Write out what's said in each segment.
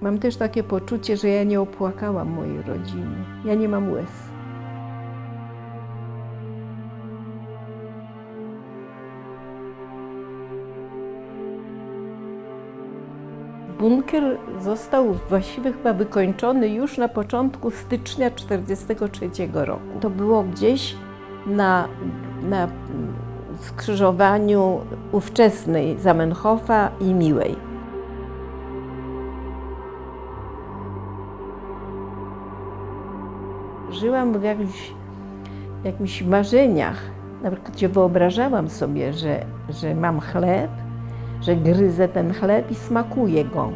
Mam też takie poczucie, że ja nie opłakałam mojej rodziny. Ja nie mam łez. Bunkier został właściwie chyba wykończony już na początku stycznia 1943 roku. To było gdzieś na skrzyżowaniu ówczesnej Zamenhofa i Miłej. Żyłam w jakichś marzeniach, na przykład gdzie wyobrażałam sobie, że mam chleb, że gryzę ten chleb i smakuję go.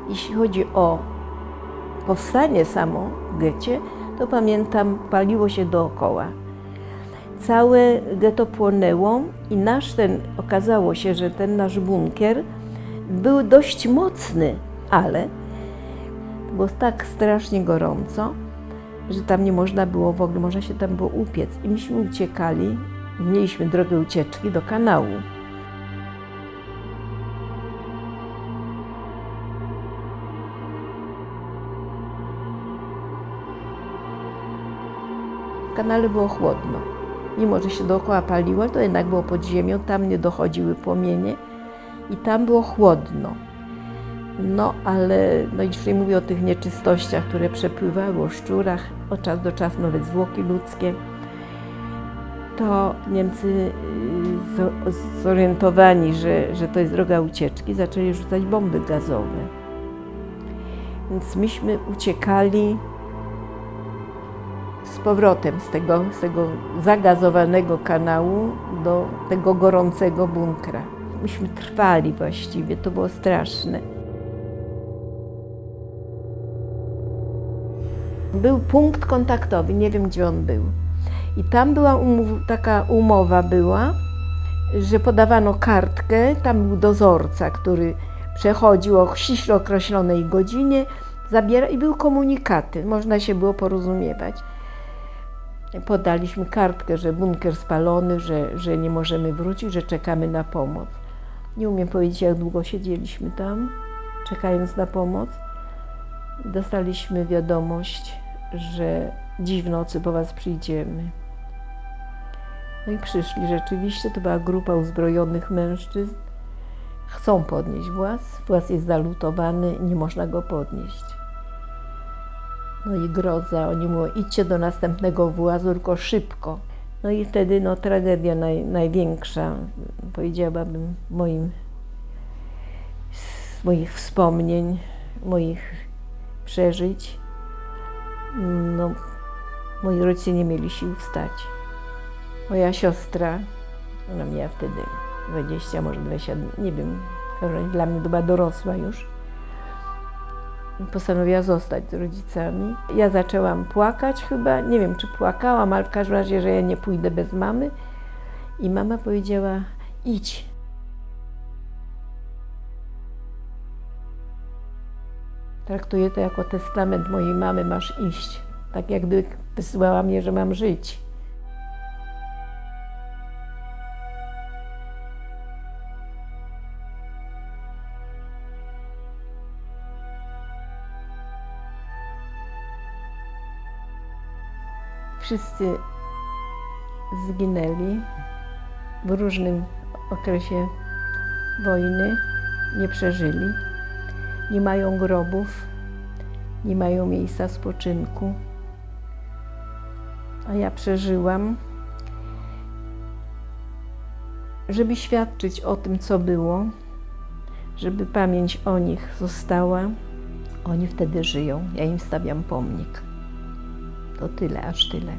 Jeśli chodzi o powstanie samo w getcie, to pamiętam, paliło się dookoła. Całe getto płonęło i okazało się, że ten nasz bunkier był dość mocny, ale było tak strasznie gorąco, że tam nie można było w ogóle, można się tam było upiec. I myśmy uciekali, mieliśmy drogę ucieczki do kanału. W kanale było chłodno. Mimo że się dookoła paliło, to jednak było pod ziemią, tam nie dochodziły płomienie i tam było chłodno. No ale, i dzisiaj mówię o tych nieczystościach, które przepływały, o szczurach, od czasu do czasu nawet zwłoki ludzkie. To Niemcy zorientowani, że to jest droga ucieczki, zaczęli rzucać bomby gazowe. Więc myśmy uciekali z powrotem z tego zagazowanego kanału do tego gorącego bunkra. Myśmy trwali właściwie, to było straszne. Był punkt kontaktowy, nie wiem gdzie on był. I tam była taka umowa była, że podawano kartkę, tam był dozorca, który przechodził o ściśle określonej godzinie, zabierał i były komunikaty, można się było porozumiewać. Podaliśmy kartkę, że bunkier spalony, że nie możemy wrócić, że czekamy na pomoc. Nie umiem powiedzieć, jak długo siedzieliśmy tam, czekając na pomoc. Dostaliśmy wiadomość, że dziś w nocy po was przyjdziemy. No i przyszli rzeczywiście, to była grupa uzbrojonych mężczyzn. Chcą podnieść właz, właz jest zalutowany, nie można go podnieść. No i grodza, oni mówią, idźcie do następnego włazu, tylko szybko. No i wtedy tragedia największa, powiedziałabym, z moich wspomnień, moich przeżyć. Moi rodzice nie mieli sił wstać. Moja siostra, ona miała wtedy 20, może 20, nie wiem, dla mnie to była dorosła już, postanowiła zostać z rodzicami. Ja zaczęłam płakać chyba, nie wiem czy płakałam, ale w każdym razie, że ja nie pójdę bez mamy. I mama powiedziała, idź. Traktuję to jako testament mojej mamy, masz iść. Tak jakby wysyłała mnie, że mam żyć. Wszyscy zginęli w różnym okresie wojny, nie przeżyli, nie mają grobów, nie mają miejsca spoczynku. A ja przeżyłam, żeby świadczyć o tym, co było, żeby pamięć o nich została. Oni wtedy żyją, ja im stawiam pomnik. To tyle, aż tyle.